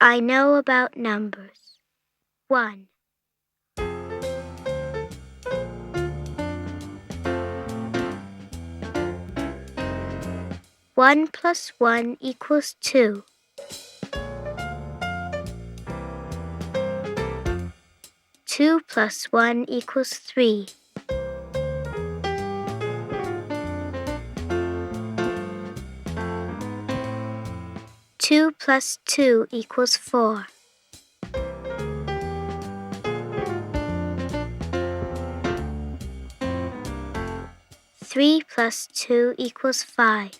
I know about numbers. 1. One plus 1 equals 2. 2 plus 1 equals 3. 2 plus 2 equals 4. 3 plus 2 equals 5.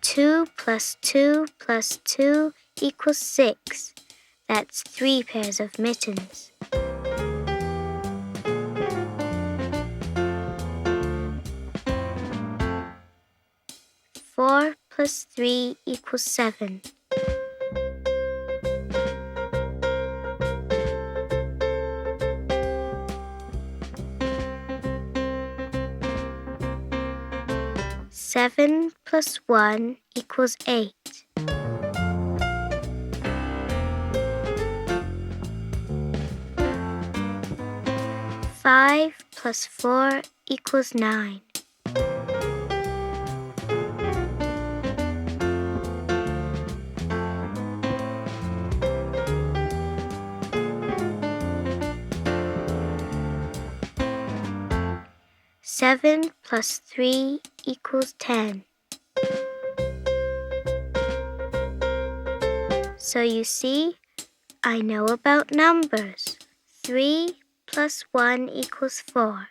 2 plus 2 plus 2 equals 6. That's 3 pairs of mittens. 4 plus 3 equals 7. 7 plus 1 equals 8. 5 plus 4 equals 9. 7 plus 3 equals 10. So you see, I know about numbers. 3 plus 1 equals 4.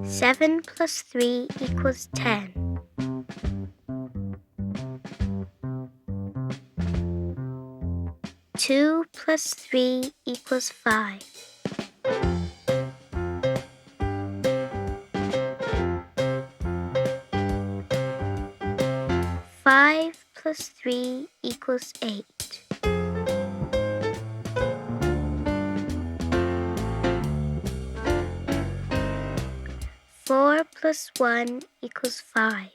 7 plus 3 equals 10. 2 plus 3 equals 5. 5 plus 3 equals 8. 4 plus 1 equals 5.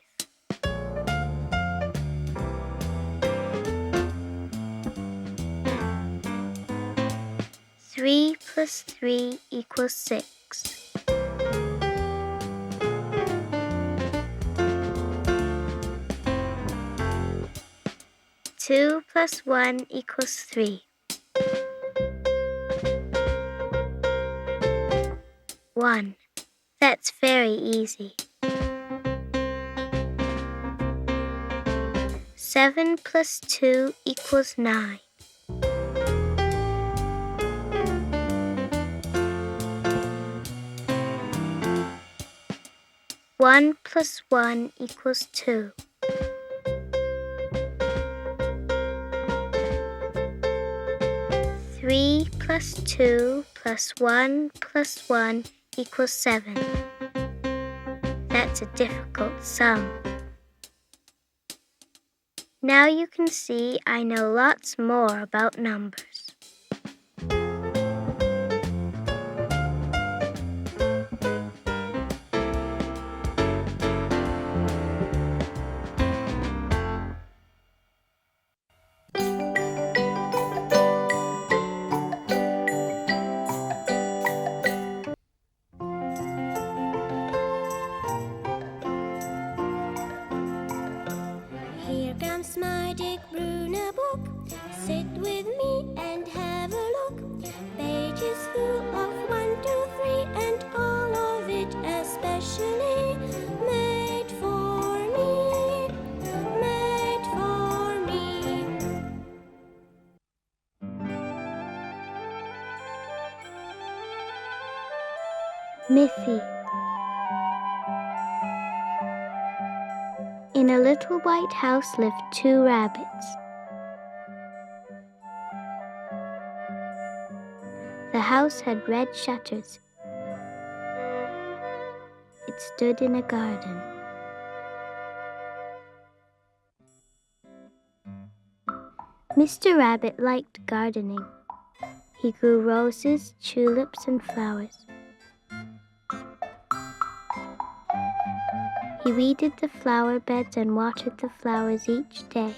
3 plus 3 equals 6. 2 plus 1 equals 3. 1. That's very easy. 7 plus 2 equals 9. 1 plus 1 equals 2. 3 plus 2 plus 1 plus 1 equals 7. That's a difficult sum. Now you can see I know lots more about numbers. My Dick Bruna book. Sit with me and have a look. Pages full of 1, 2, 3, and all of it especially made for me, made for me. Miffy. In a little white house lived 2 rabbits. The house had red shutters. It stood in a garden. Mr. Rabbit liked gardening. He grew roses, tulips, and flowers. He weeded the flower beds and watered the flowers each day.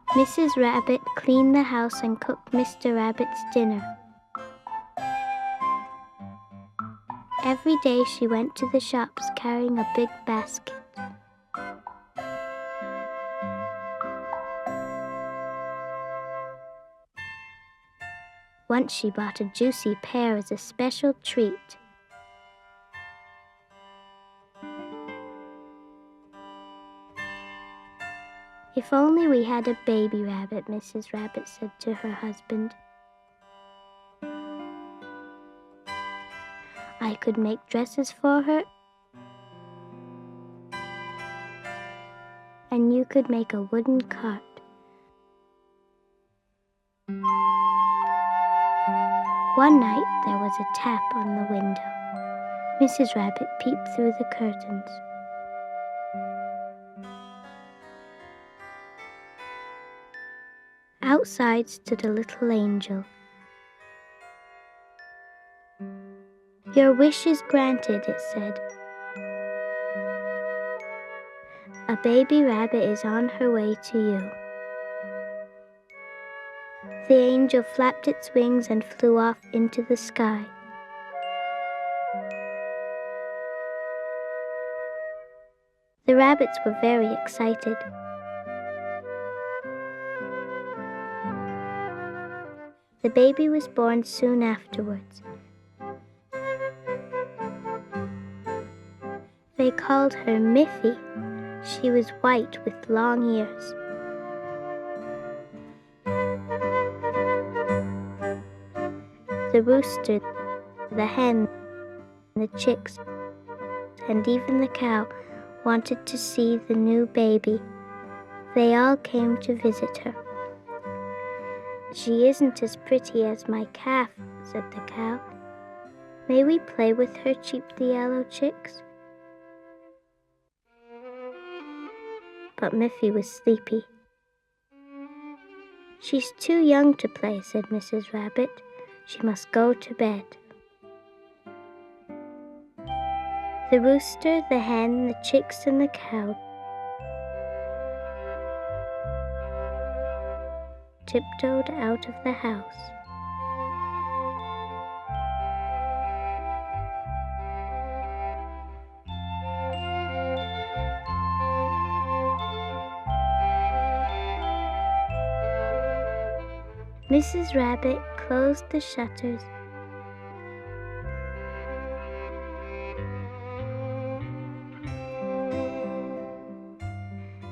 Mrs. Rabbit cleaned the house and cooked Mr. Rabbit's dinner. Every day she went to the shops carrying a big basket. Once she bought a juicy pear as a special treat. If only we had a baby rabbit, Mrs. Rabbit said to her husband. I could make dresses for her, and you could make a wooden cart. One night there was a tap on the window. Mrs. Rabbit peeped through the curtains. Outside stood a little angel. Your wish is granted, it said. A baby rabbit is on her way to you. The angel flapped its wings and flew off into the sky. The rabbits were very excited. The baby was born soon afterwards. They called her Miffy. She was white with long ears. The rooster, the hen, the chicks, and even the cow wanted to see the new baby. They all came to visit her. She isn't as pretty as my calf, said the cow. May we play with her, cheeped the yellow chicks. But Miffy was sleepy. She's too young to play, said Mrs. Rabbit. She must go to bed. The rooster, the hen, the chicks, and the cow tiptoed out of the house. Mrs. Rabbit closed the shutters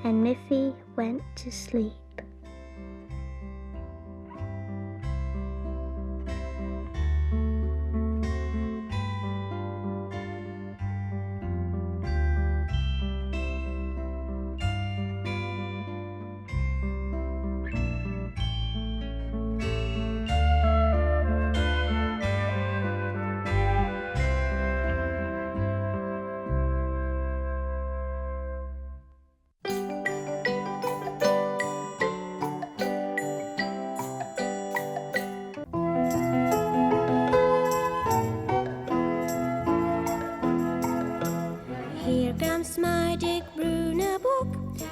and Miffy went to sleep. Here comes my Dick Bruna book.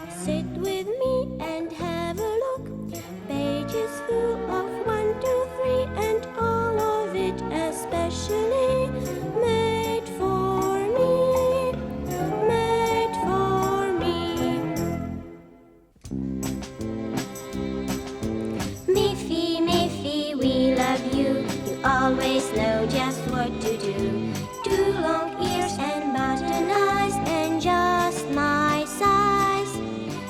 Sit with me and have a look. Pages full of 1, 2, 3, and all of it especially made for me, made for me. Miffy, Miffy, we love you. You always know just what to do. 2 long ears and button eyes and just my size.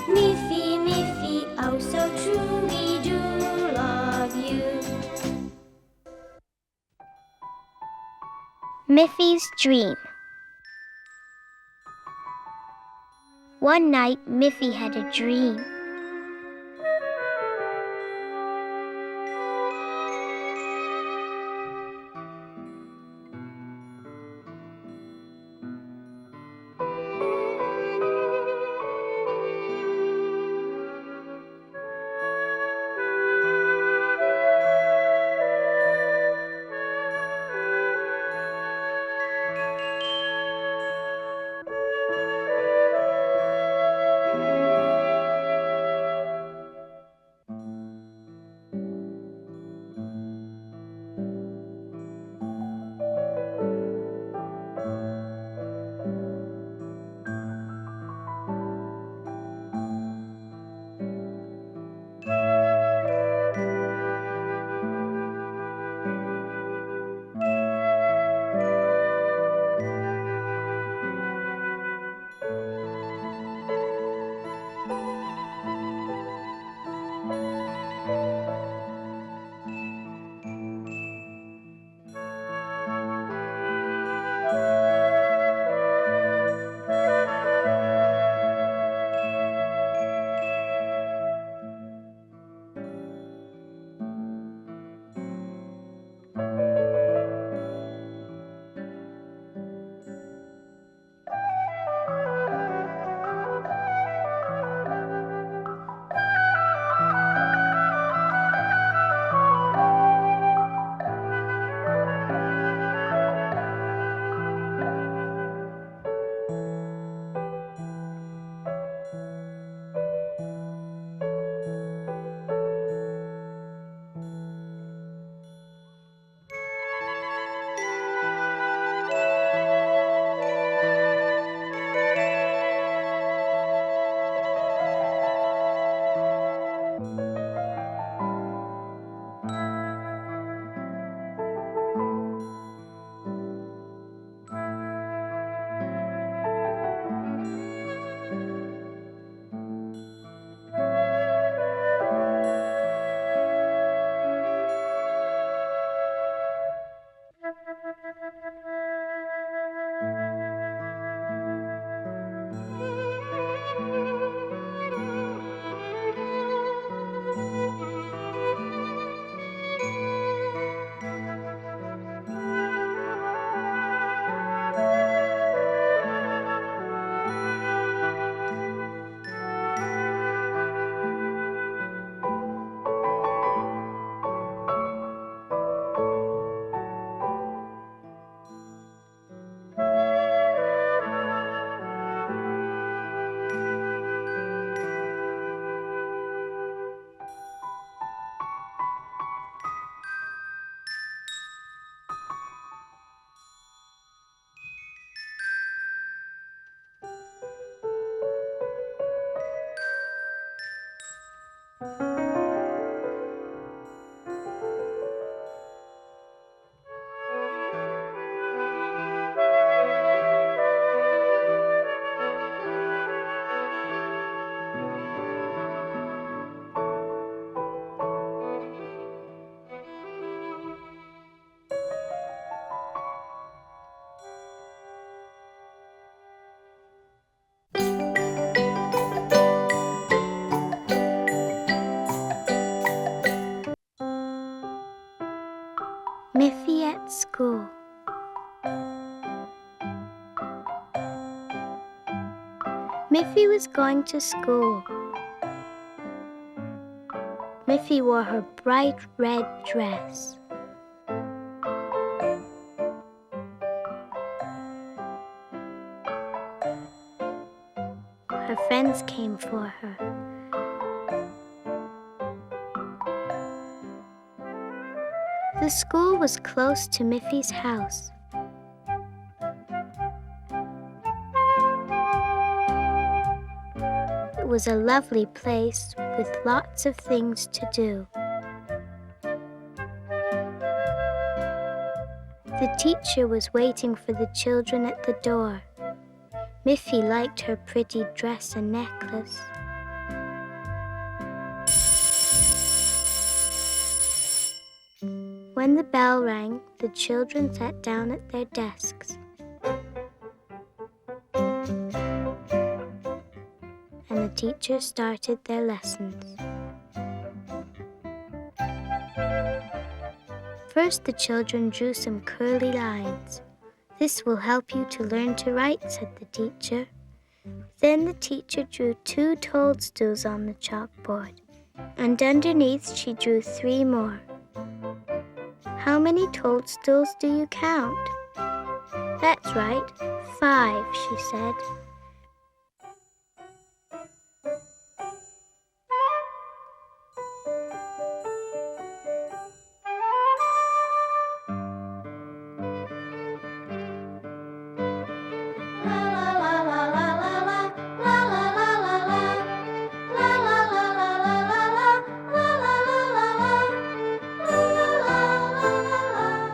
Miffy, Miffy, oh so true, we do love you. Miffys Dream. One night, Miffy had a dream. Miffy was going to school. Miffy wore her bright red dress. Her friends came for her. The school was close to Miffy's house. It was a lovely place with lots of things to do. The teacher was waiting for the children at the door. Miffy liked her pretty dress and necklace. When the bell rang, the children sat down at their desks. And the teacher started their lessons. First, the children drew some curly lines. "This will help you to learn to write," said the teacher. Then the teacher drew 2 toadstools on the chalkboard, and underneath she drew 3 more. "How many toadstools do you count?" "That's right, 5, she said.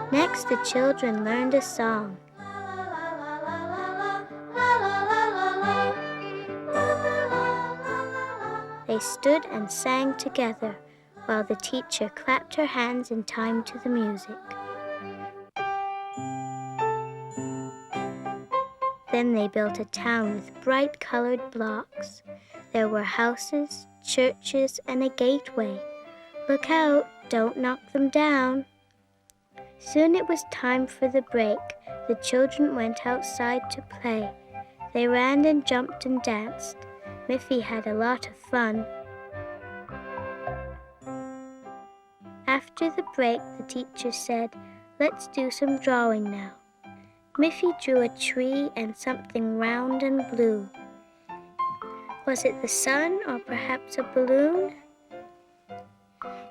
Next, the children learned a song. They stood and sang together while the teacher clapped her hands in time to the music. Then they built a town with bright colored blocks. There were houses, churches, and a gateway. Look out, don't knock them down. Soon it was time for the break. The children went outside to play. They ran and jumped and danced. Miffy had a lot of fun. After the break, the teacher said, "Let's do some drawing now." Miffy drew a tree and something round and blue. Was it the sun or perhaps a balloon?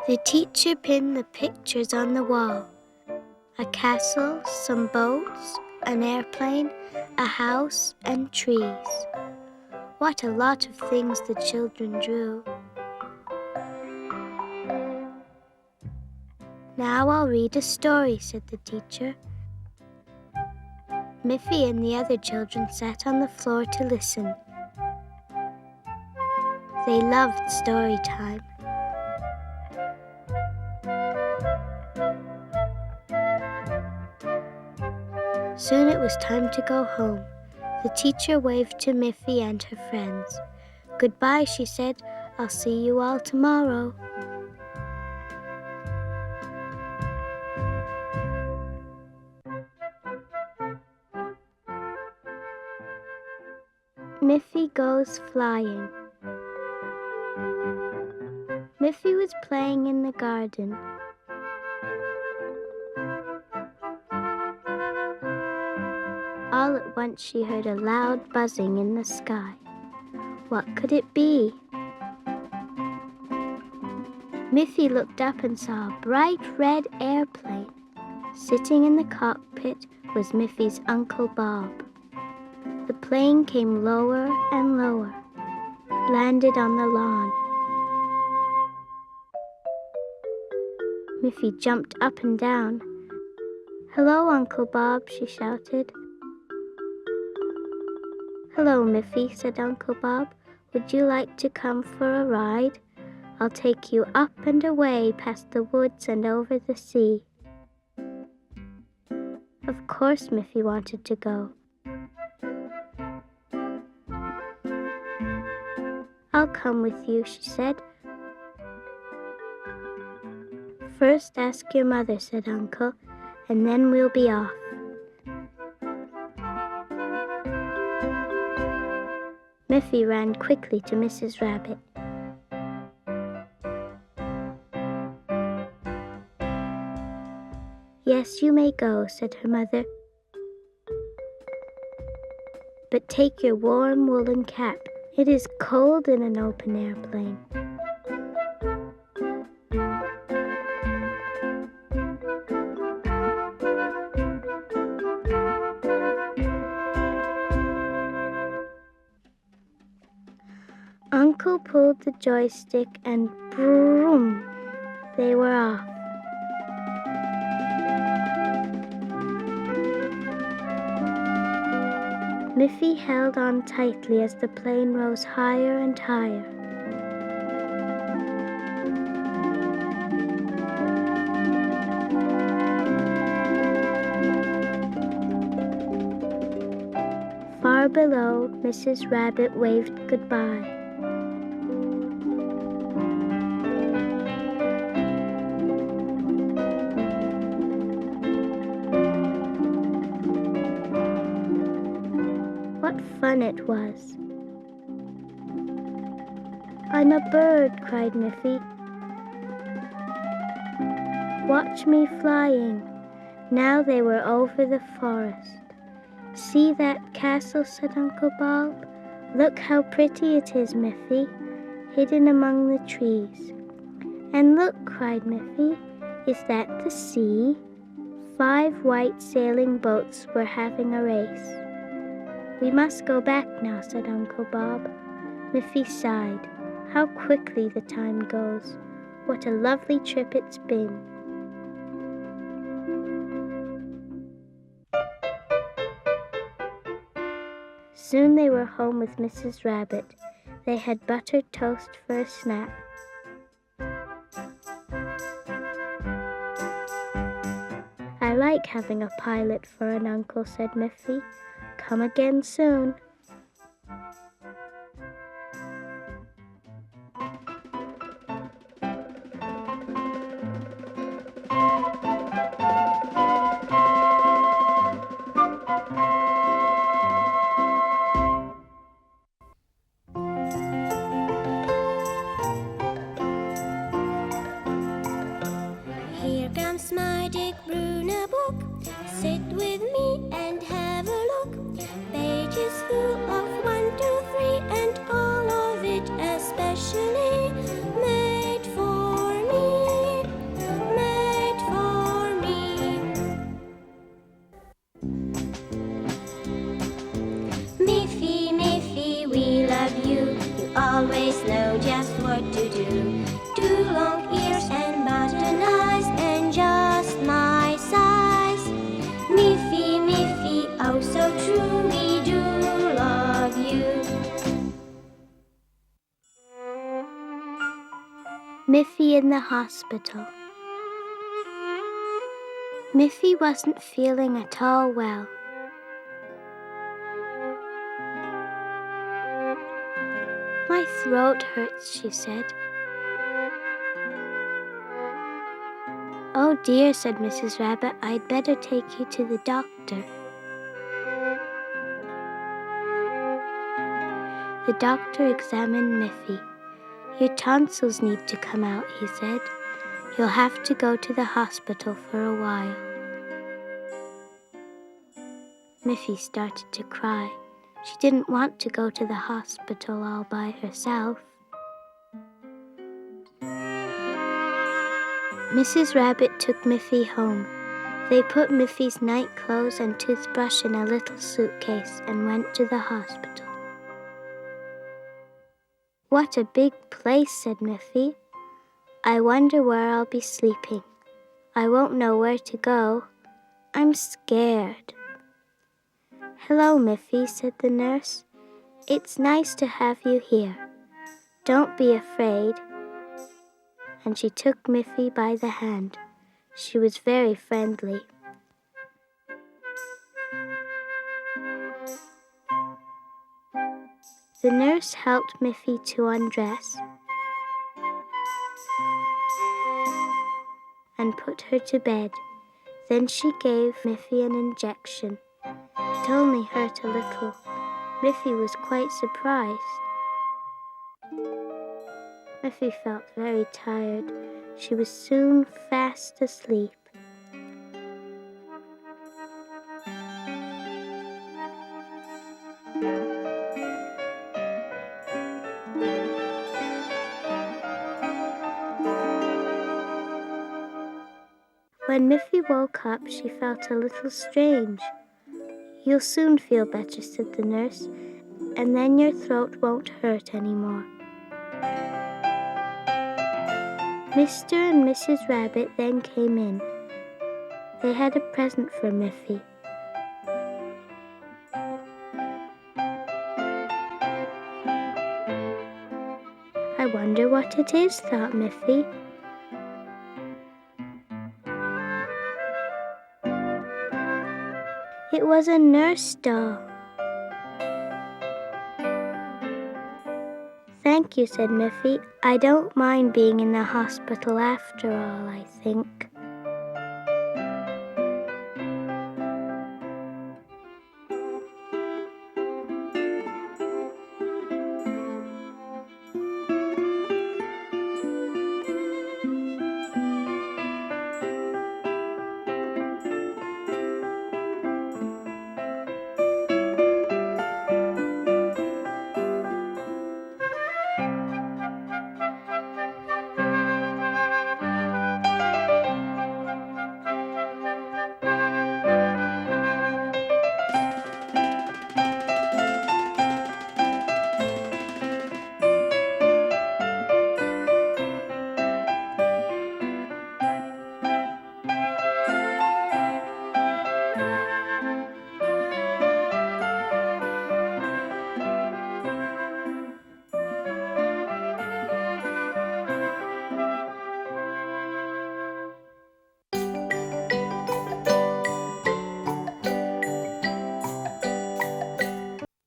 The teacher pinned the pictures on the wall. A castle, some boats, an airplane, a house, and trees. What a lot of things the children drew. "Now I'll read a story," said the teacher. Miffy and the other children sat on the floor to listen. They loved story time. Soon it was time to go home. The teacher waved to Miffy and her friends. "Goodbye," she said. "I'll see you all tomorrow." Miffy goes flying. Miffy was playing in the garden. All at once she heard a loud buzzing in the sky. What could it be? Miffy looked up and saw a bright red airplane. Sitting in the cockpit was Miffy's Uncle Bob. The plane came lower and lower, landed on the lawn. Miffy jumped up and down. "Hello, Uncle Bob," she shouted. "Hello, Miffy," said Uncle Bob. "Would you like to come for a ride? I'll take you up and away past the woods and over the sea." Of course Miffy wanted to go. "I'll come with you," she said. "First ask your mother," said Uncle, "and then we'll be off." Miffy ran quickly to Mrs. Rabbit. "Yes, you may go," said her mother. "But take your warm woolen cap. It is cold in an open airplane." Uncle pulled the joystick and broom, they were off. Miffy held on tightly as the plane rose higher and higher. Far below, Mrs. Rabbit waved goodbye. What fun it was! "I'm a bird," cried Miffy. "Watch me flying." Now they were over the forest. "See that castle," said Uncle Bob. "Look how pretty it is, Miffy, hidden among the trees." "And look," cried Miffy, "is that the sea?" 5 white sailing boats were having a race. "We must go back now," said Uncle Bob. Miffy sighed. How quickly the time goes. What a lovely trip it's been. Soon they were home with Mrs. Rabbit. They had buttered toast for a snack. "I like having a pilot for an uncle," said Miffy. "Come again soon." Here comes my Dick Bruna book. Sit with me and have a look. Pages full of 1, 2, 3, and all of it especially made for me, made for me. Miffy, Miffy, we love you. You always know just what to do. 2 long ears and button eyes and just my size. Miffy, Miffy, oh so true, we do love you. Miffy in the hospital. Miffy wasn't feeling at all well. "My throat hurts," she said. "Oh dear," said Mrs. Rabbit, "I'd better take you to the doctor." The doctor examined Miffy. "Your tonsils need to come out," he said. "You'll have to go to the hospital for a while." Miffy started to cry. She didn't want to go to the hospital all by herself. Mrs. Rabbit took Miffy home. They put Miffy's night clothes and toothbrush in a little suitcase and went to the hospital. "What a big place," said Miffy. "I wonder where I'll be sleeping. I won't know where to go. I'm scared." "Hello, Miffy," said the nurse. "It's nice to have you here. Don't be afraid." And she took Miffy by the hand. She was very friendly. The nurse helped Miffy to undress and put her to bed. Then she gave Miffy an injection. It only hurt a little, Miffy was quite surprised. Miffy felt very tired. She was soon fast asleep. When Miffy woke up, she felt a little strange. "You'll soon feel better," said the nurse, "and then your throat won't hurt anymore." Mr. and Mrs. Rabbit then came in. They had a present for Miffy. "I wonder what it is," thought Miffy. It was a nurse doll. "Thank you," said Miffy. "I don't mind being in the hospital after all, I think."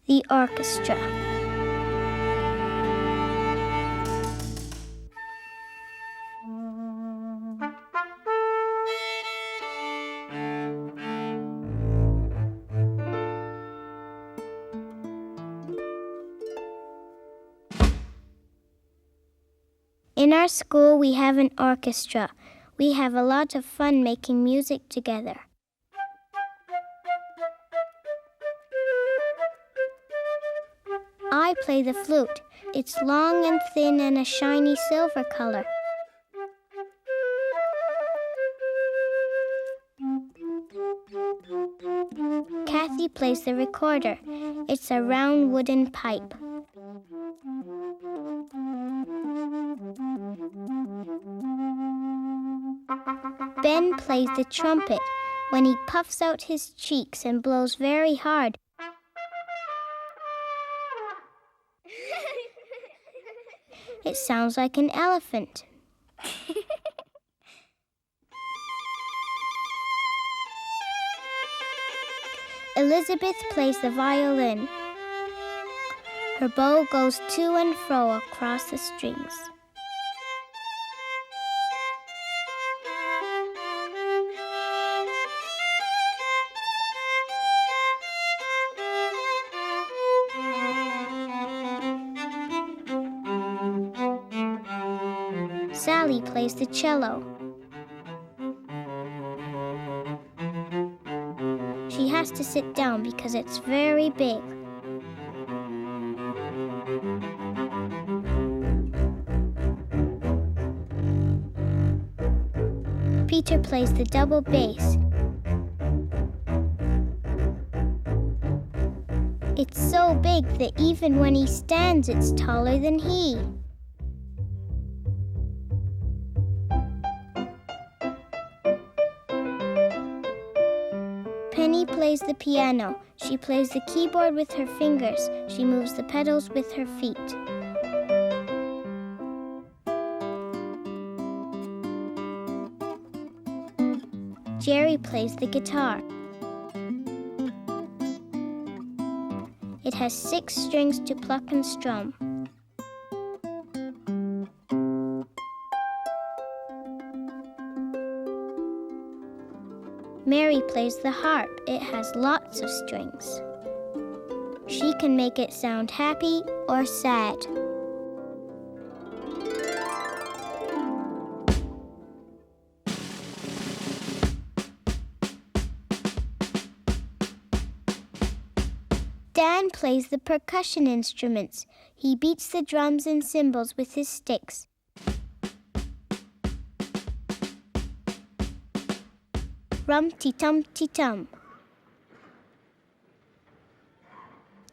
The orchestra. In our school, we have an orchestra. We have a lot of fun making music together. I play the flute. It's long and thin and a shiny silver color. Kathy plays the recorder. It's a round wooden pipe. Ben plays the trumpet. When he puffs out his cheeks and blows very hard, it sounds like an elephant. Elizabeth plays the violin. Her bow goes to and fro across the strings. Sally plays the cello. She has to sit down because it's very big. Peter plays the double bass. It's so big that even when he stands, it's taller than he. Penny plays the piano. She plays the keyboard with her fingers. She moves the pedals with her feet. Jerry plays the guitar. It has 6 strings to pluck and strum. Mary plays the harp. It has lots of strings. She can make it sound happy or sad. Dan plays the percussion instruments. He beats the drums and cymbals with his sticks. Rum-ti-tum-ti-tum.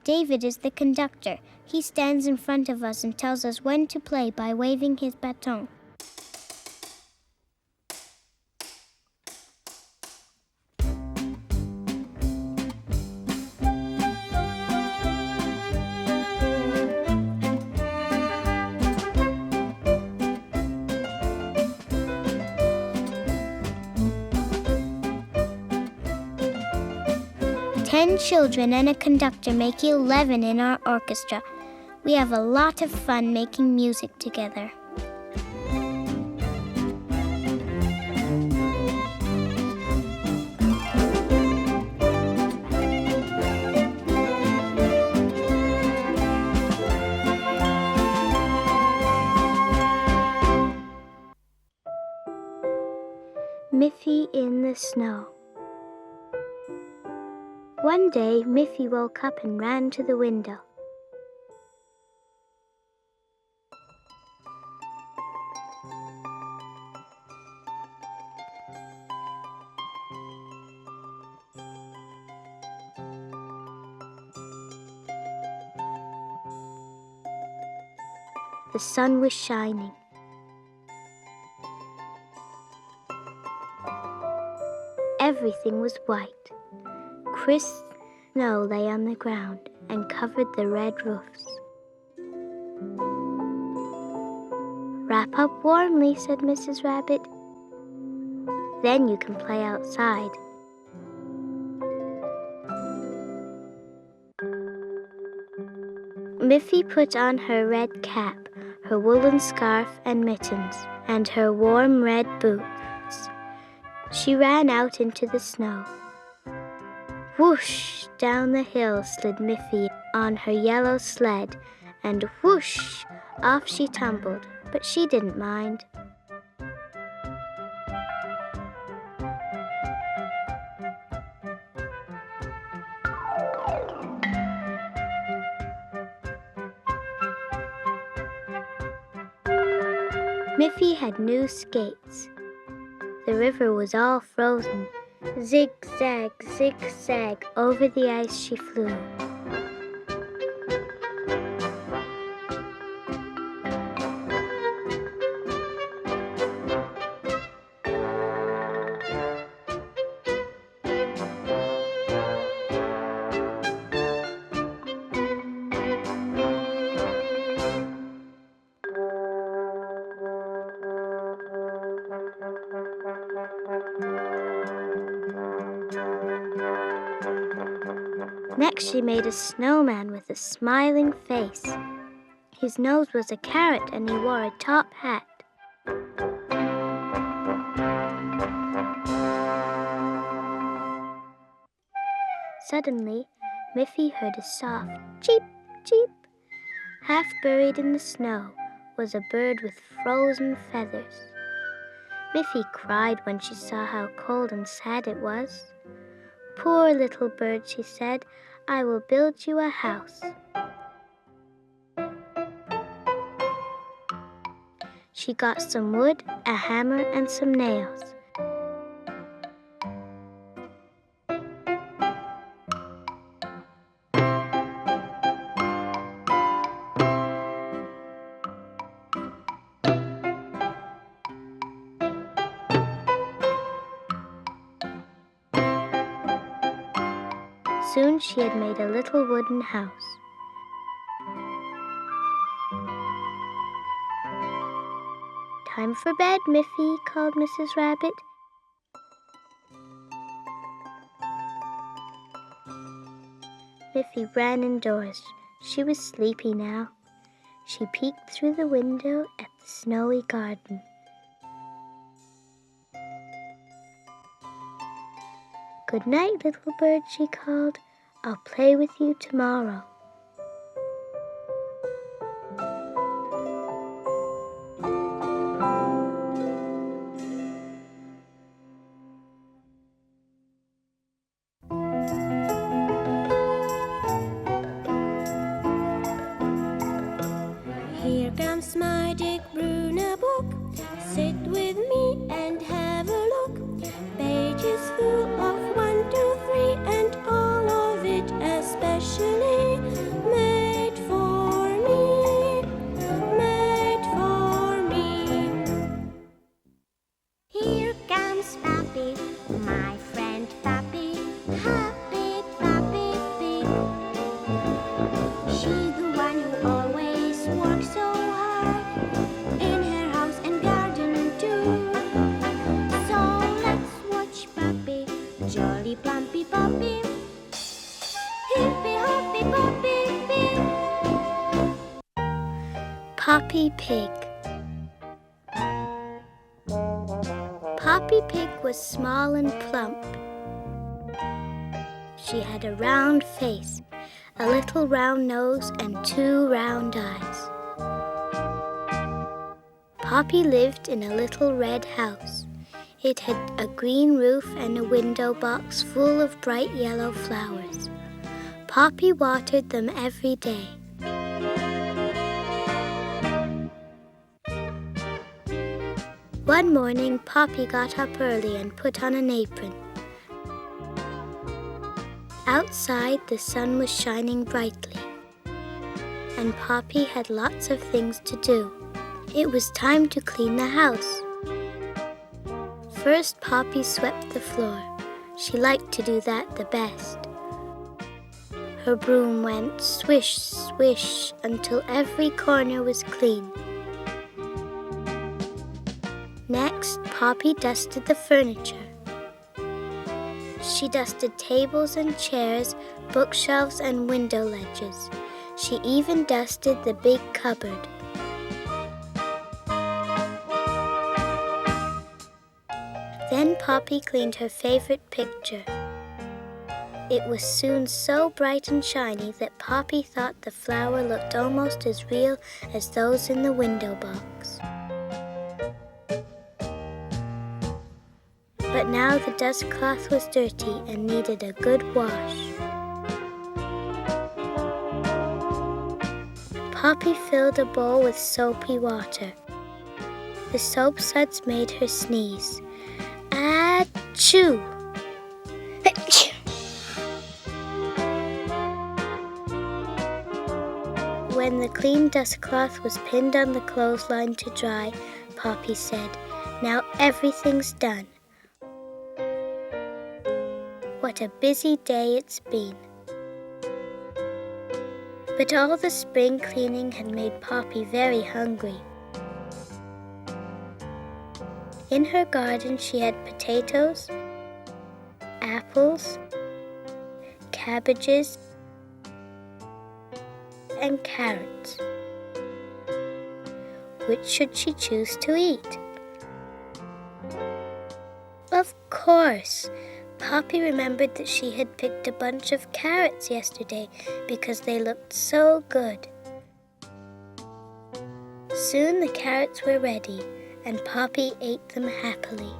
David is the conductor. He stands in front of us and tells us when to play by waving his baton. Ten children and a conductor make 11 in our orchestra. We have a lot of fun making music together. Miffy in the snow. One day, Miffy woke up and ran to the window. The sun was shining. Everything was white. Crisp snow lay on the ground and covered the red roofs. "Wrap up warmly," said Mrs. Rabbit. "Then you can play outside." Miffy put on her red cap, her woolen scarf and mittens, and her warm red boots. She ran out into the snow. Whoosh! Down the hill slid Miffy on her yellow sled, and whoosh! Off she tumbled, but she didn't mind. Miffy had new skates. The river was all frozen. Zig-zag, zig-zag, over the ice she flew. Next she made a snowman with a smiling face. His nose was a carrot and he wore a top hat. Suddenly, Miffy heard a soft cheep, cheep. Half buried in the snow was a bird with frozen feathers. Miffy cried when she saw how cold and sad it was. "Poor little bird," she said, "I will build you a house." She got some wood, a hammer, and some nails. Soon she had made a little wooden house. "Time for bed, Miffy," called Mrs. Rabbit. Miffy ran indoors. She was sleepy now. She peeked through the window at the snowy garden. "Good night, little bird," she called. "I'll play with you tomorrow." Sit with me and have a look. Pages full of 1, 2, 3, and all of it especially made for me, made for me. Here comes Pappy, my friend Pappy, happy Pappy Pig. She's the one who always works so hard in her house and garden too. So let's watch Pappy, jolly plumpy Pappy, hippy hoppy Pappy Pig. Poppy Pig. Poppy Pig was small and plump. She had a round face, a little round nose, and 2 round eyes. Poppy lived in a little red house. It had a green roof and a window box full of bright yellow flowers. Poppy watered them every day. One morning, Poppy got up early and put on an apron. Outside, the sun was shining brightly, and Poppy had lots of things to do. It was time to clean the house. First, Poppy swept the floor. She liked to do that the best. Her broom went swish, swish until every corner was clean. Next, Poppy dusted the furniture. She dusted tables and chairs, bookshelves and window ledges. She even dusted the big cupboard. Then Poppy cleaned her favorite picture. It was soon so bright and shiny that Poppy thought the flower looked almost as real as those in the window box. But now the dust cloth was dirty and needed a good wash. Poppy filled a bowl with soapy water. The soap suds made her sneeze. Achoo! When the clean dust cloth was pinned on the clothesline to dry, Poppy said, "Now everything's done." What a busy day it's been. But all the spring cleaning had made Poppy very hungry. In her garden she had potatoes, apples, cabbages, and carrots. Which should she choose to eat? Of course! Poppy remembered that she had picked a bunch of carrots yesterday because they looked so good. Soon the carrots were ready, and Poppy ate them happily.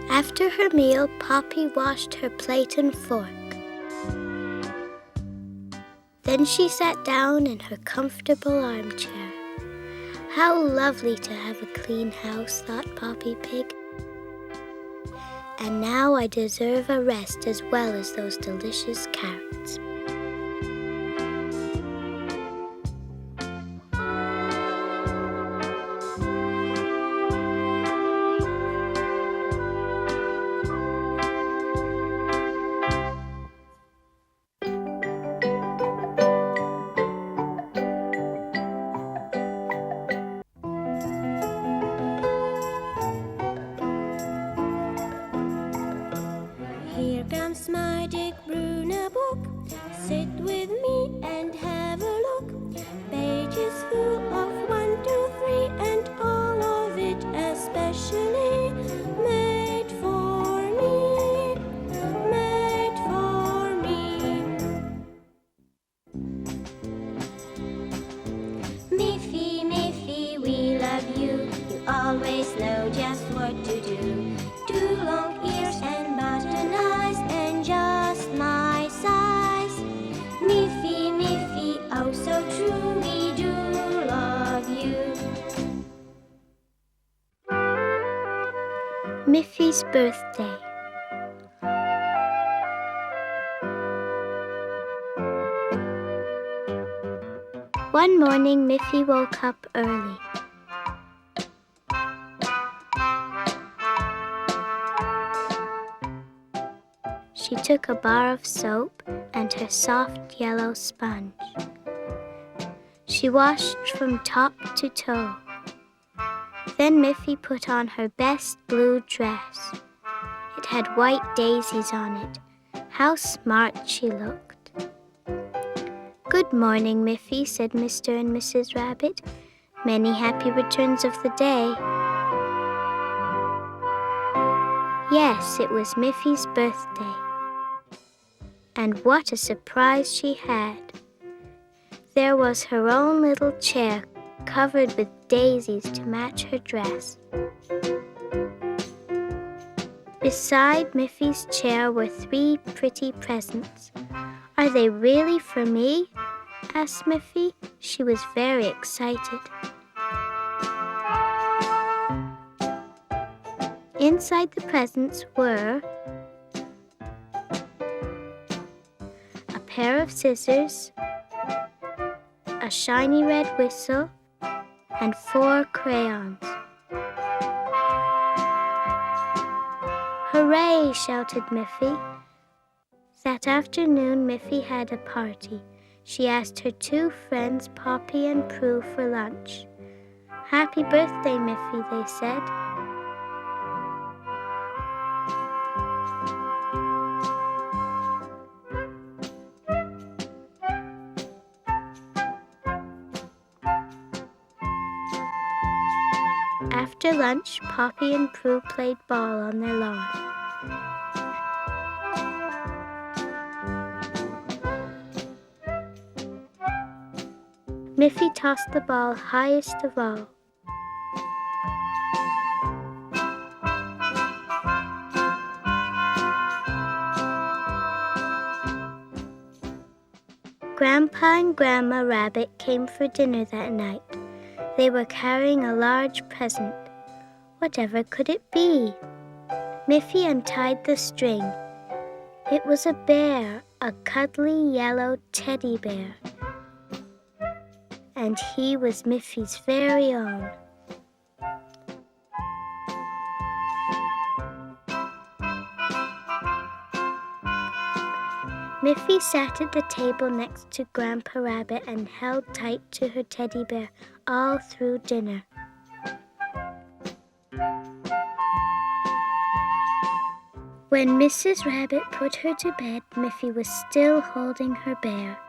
After her meal, Poppy washed her plate and fork. Then she sat down in her comfortable armchair. How lovely to have a clean house, thought Poppy Pig. And now I deserve a rest as well as those delicious carrots. Here comes my Dick Bruna book. Sit with me and have a look. Pages full of 1, 2, 3, and all of it especially made for me, made for me. always know just what to do. 2 long ears and button eyes and just my size. Miffy, Miffy, oh so true, we do love you. Miffy's Birthday. One morning, Miffy woke up early. She took a bar of soap and her soft yellow sponge. She washed from top to toe. Then Miffy put on her best blue dress. It had white daisies on it. How smart she looked. "Good morning, Miffy," said Mr. and Mrs. Rabbit. "Many happy returns of the day." Yes, it was Miffy's birthday. And what a surprise she had. There was her own little chair covered with daisies to match her dress. Beside Miffy's chair were 3 pretty presents. "Are they really for me?" asked Miffy. She was very excited. Inside the presents were a pair of scissors, a shiny red whistle, and 4 crayons. "Hooray!" shouted Miffy. That afternoon, Miffy had a party. She asked her 2 friends, Poppy and Prue, for lunch. "Happy birthday, Miffy," they said. After lunch, Poppy and Prue played ball on their lawn. Miffy tossed the ball highest of all. Grandpa and Grandma Rabbit came for dinner that night. They were carrying a large present. Whatever could it be? Miffy untied the string. It was a bear, a cuddly yellow teddy bear. And he was Miffy's very own. Miffy sat at the table next to Grandpa Rabbit and held tight to her teddy bear all through dinner. When Mrs. Rabbit put her to bed, Miffy was still holding her bear.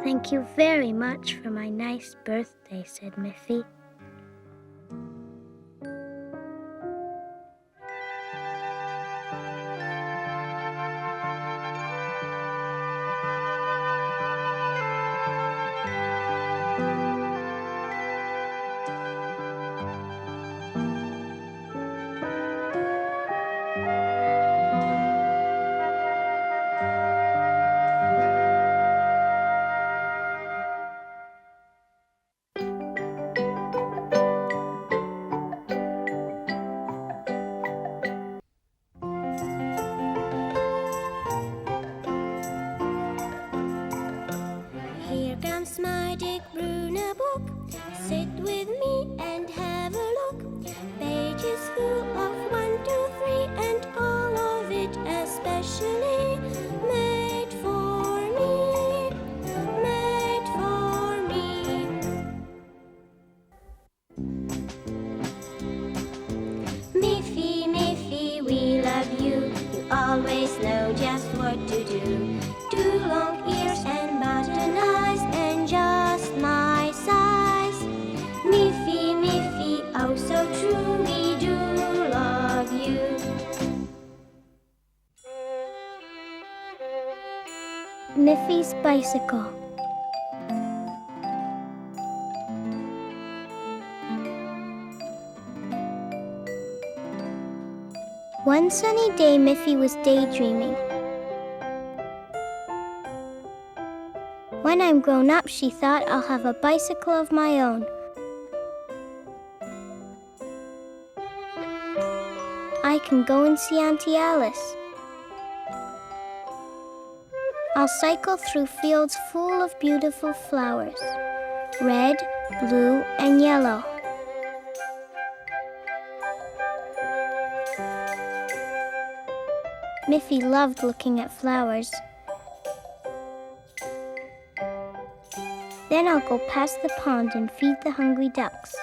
"Thank you very much for my nice birthday," said Miffy. Here comes my Dick Bruna book. Sit with me and have a look. Pages full of 1, 2, 3, and all of it especially made for me, made for me. Miffy, Miffy, we love you. You always know just what to do. 2 long ears and button eyes and just my size. Miffy, Miffy, oh so true, we do love you. Miffys Bicycle. One sunny day, Miffy was daydreaming. When I'm grown up, she thought, I'll have a bicycle of my own. I can go and see Auntie Alice. I'll cycle through fields full of beautiful flowers, red, blue, and yellow. Miffy loved looking at flowers. Then I'll go past the pond and feed the hungry ducks.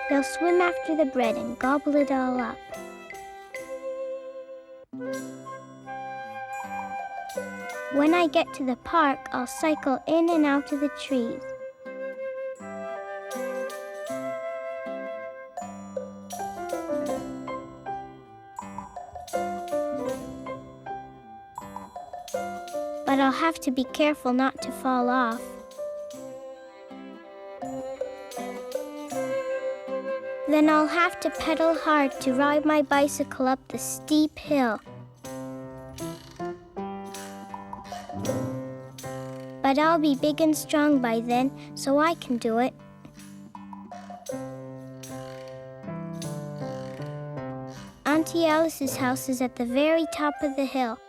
They'll swim after the bread and gobble it all up. When I get to the park, I'll cycle in and out of the trees. But I'll have to be careful not to fall off. Then I'll have to pedal hard to ride my bicycle up the steep hill. But I'll be big and strong by then, so I can do it. Auntie Alice's house is at the very top of the hill.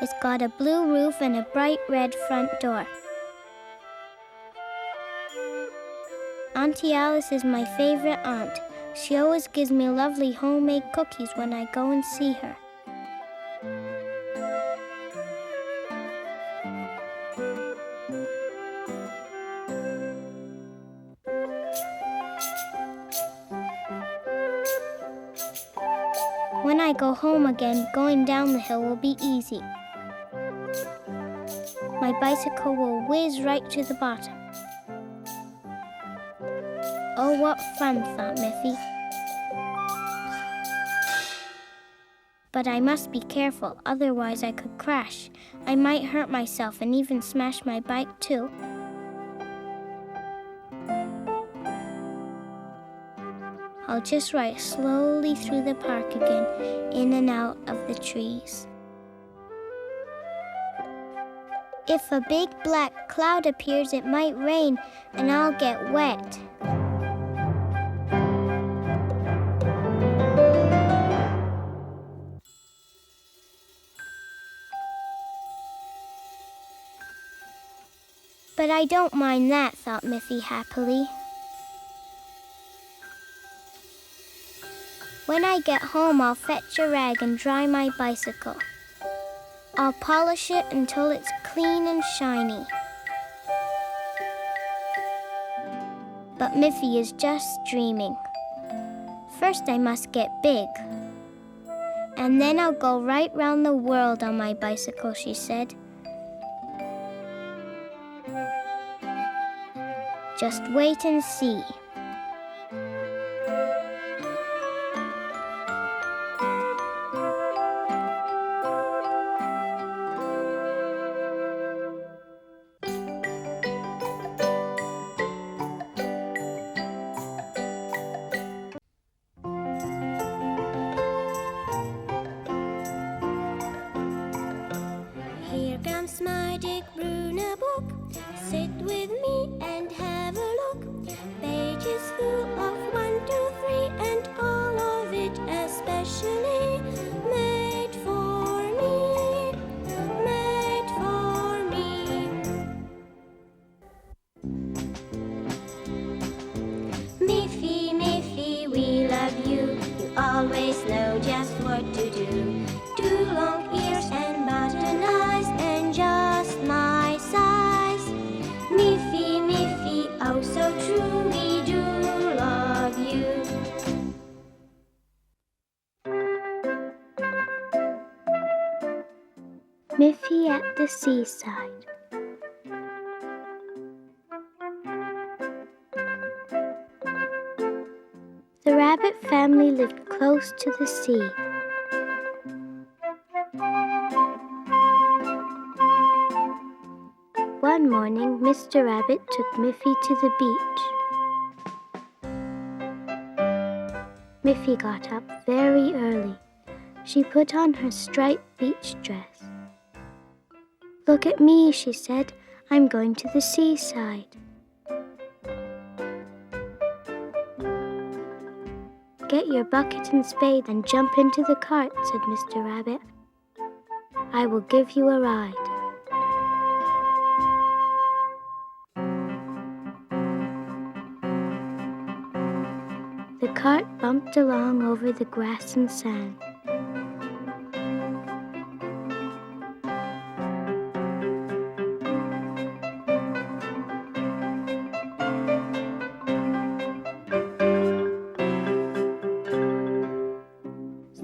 It's got a blue roof and a bright red front door. Auntie Alice is my favorite aunt. She always gives me lovely homemade cookies when I go and see her. When I go home again, going down the hill will be easy. My bicycle will whiz right to the bottom. Oh, what fun, thought Miffy. But I must be careful, otherwise I could crash. I might hurt myself and even smash my bike too. I'll just ride slowly through the park again, in and out of the trees. If a big black cloud appears, it might rain, and I'll get wet. But I don't mind that, thought Miffy happily. When I get home, I'll fetch a rag and dry my bicycle. I'll polish it until it's clean and shiny. But Miffy is just dreaming. First I must get big. And then I'll go right round the world on my bicycle, she said. Just wait and see. Here comes my Dick Bruna book. Sit with me and have a look. Pages full of 1, 2, 3, and all of it especially made for me, made for me. Miffy, Miffy, we love you. You always know just what to do. 2 long ears and button eyes and just my size. Miffy, Miffy, oh so true, we do love you. Miffy at the Seaside. The rabbit family lived close to the sea. One morning, Mr. Rabbit took Miffy to the beach. Miffy got up very early. She put on her striped beach dress. "Look at me," she said. "I'm going to the seaside." "Get your bucket and spade and jump into the cart," said Mr. Rabbit. "I will give you a ride." The cart bumped along over the grass and sand.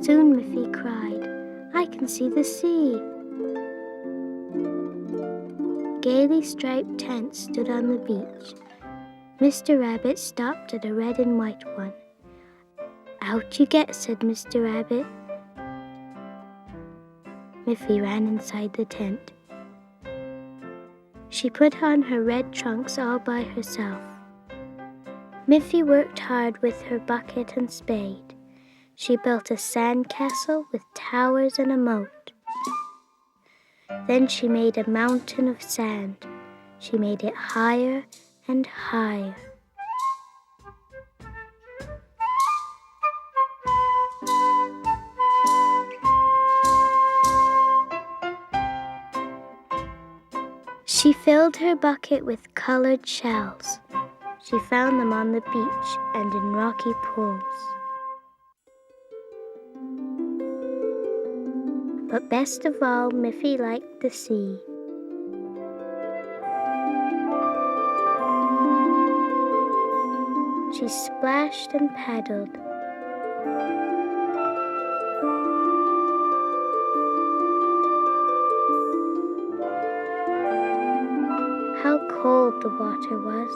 Soon Miffy cried, "I can see the sea." Gaily striped tents stood on the beach. Mr. Rabbit stopped at a red and white one. "Out you get," said Mr. Rabbit. Miffy ran inside the tent. She put on her red trunks all by herself. Miffy worked hard with her bucket and spade. She built a sand castle with towers and a moat. Then she made a mountain of sand. She made it higher and higher. She filled her bucket with colored shells. She found them on the beach and in rocky pools. But best of all, Miffy liked the sea. She splashed and paddled. How cold the water was.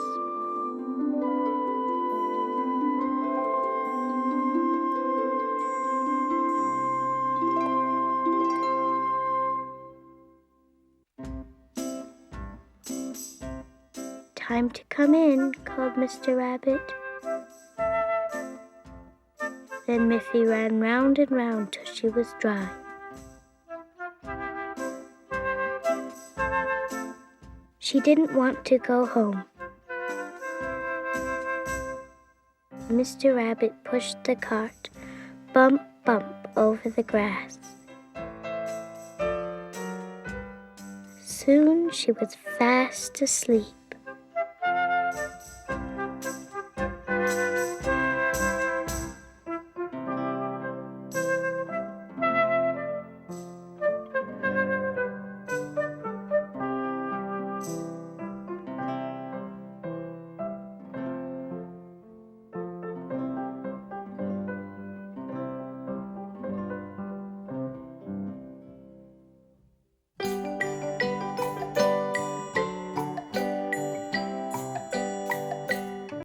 "Time to come in," called Mr. Rabbit. Then Miffy ran round and round till she was dry. She didn't want to go home. Mr. Rabbit pushed the cart, bump, bump, over the grass. Soon she was fast asleep.